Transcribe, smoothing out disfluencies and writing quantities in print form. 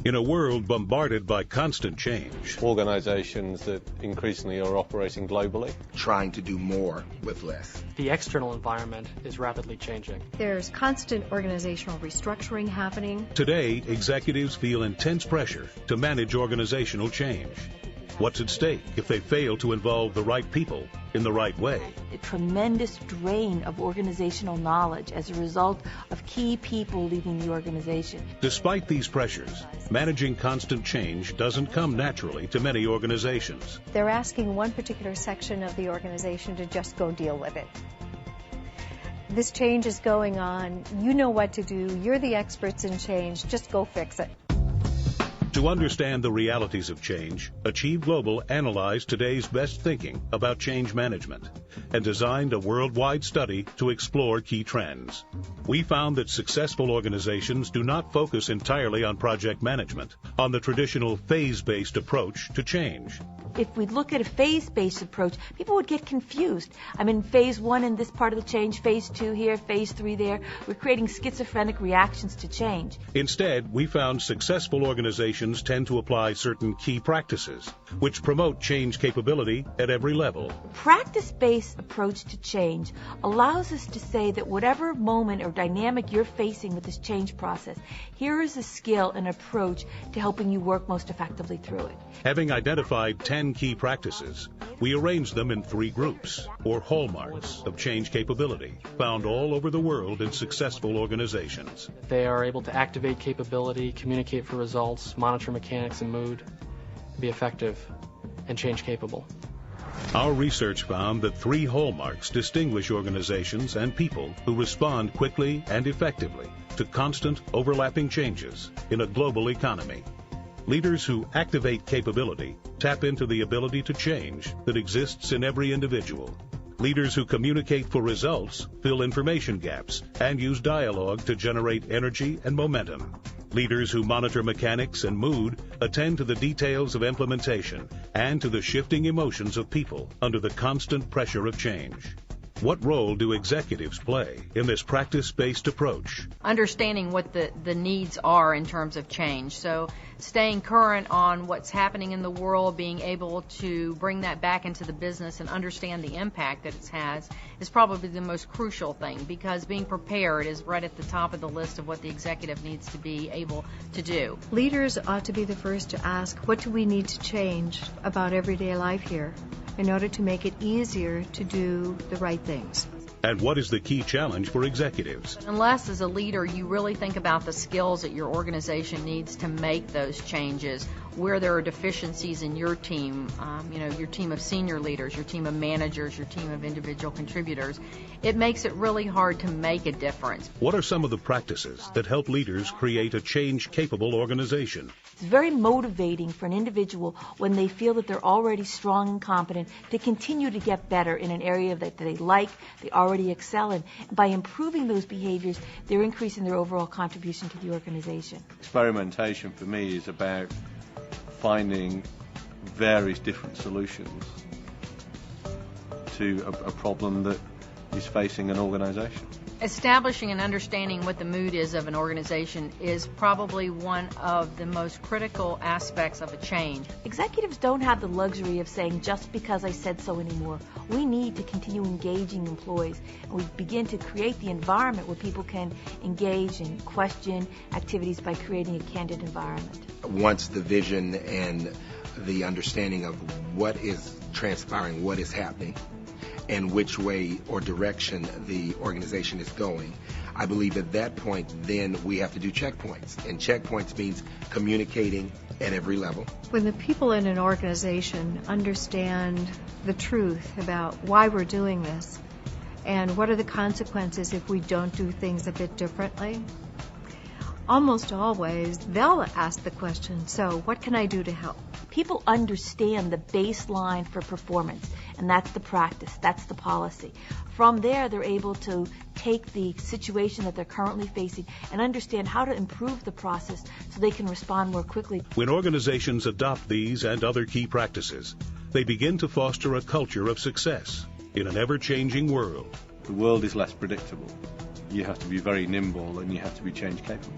In a world bombarded by constant change, Organizations that increasingly are operating globally, trying to do more with less. The external environment is rapidly changing. There's constant organizational restructuring happening. today executives feel intense pressure to manage organizational change. What's at stake if they fail to involve the right people in the right way? A tremendous drain of organizational knowledge as a result of key people leaving the organization. Despite these pressures, managing constant change doesn't come naturally to many organizations. They're asking one particular section of the organization to just go deal with it. This change is going on. You know what to do. You're the experts in change. Just go fix it. To understand the realities of change, Achieve Global analyzed today's best thinking about change management and designed a worldwide study to explore key trends. We found that successful organizations do not focus entirely on project management, on the traditional phase-based approach to change. If we look at a phase-based approach, people would get confused. I'm in phase 1 in this part of the change, phase 2 here, phase 3 there. We're creating schizophrenic reactions to change. Instead, we found successful organizations tend to apply certain key practices, which promote change capability at every level. Practice-based approach to change allows us to say that whatever moment or dynamic you're facing with this change process, here is a skill and approach to helping you work most effectively through it. Having identified 10 key practices, we arranged them in 3 groups, or hallmarks, of change capability, found all over the world in successful organizations. They are able to activate capability, communicate for results, monitor mechanics and mood, be effective, and change capable. Our research found that 3 hallmarks distinguish organizations and people who respond quickly and effectively to constant, overlapping changes in a global economy. Leaders who activate capability tap into the ability to change that exists in every individual. Leaders who communicate for results fill information gaps and use dialogue to generate energy and momentum. Leaders who monitor mechanics and mood attend to the details of implementation and to the shifting emotions of people under the constant pressure of change. What role do executives play in this practice-based approach? Understanding what the needs are in terms of change. So staying current on what's happening in the world, being able to bring that back into the business and understand the impact that it has is probably the most crucial thing, because being prepared is right at the top of the list of what the executive needs to be able to do. Leaders ought to be the first to ask, what do we need to change about everyday life here in order to make it easier to do the right things? And what is the key challenge for executives? Unless as a leader you really think about the skills that your organization needs to make those changes, where there are deficiencies in your team, your team of senior leaders, your team of managers, your team of individual contributors, it makes it really hard to make a difference. What are some of the practices that help leaders create a change-capable organization? It's very motivating for an individual when they feel that they're already strong and competent to continue to get better in an area that they like, they already excel in. By improving those behaviors, they're increasing their overall contribution to the organization. experimentation for me is about finding various different solutions to a problem that is facing an organization. Establishing and understanding what the mood is of an organization is probably one of the most critical aspects of a change. Executives don't have the luxury of saying, just because I said so anymore. We need to continue engaging employees, and we begin to create the environment where people can engage and question activities by creating a candid environment. Once the vision and the understanding of what is transpiring, what is happening, and which way or direction the organization is going, I believe at that point then we have to do checkpoints. And checkpoints means communicating at every level. When the people in an organization understand the truth about why we're doing this and what are the consequences if we don't do things a bit differently, almost always they'll ask the question, so what can I do to help? People understand the baseline for performance, and that's the practice, that's the policy. From there, they're able to take the situation that they're currently facing and understand how to improve the process so they can respond more quickly. When organizations adopt these and other key practices, they begin to foster a culture of success in an ever-changing world. The world is less predictable. You have to be very nimble and you have to be change capable.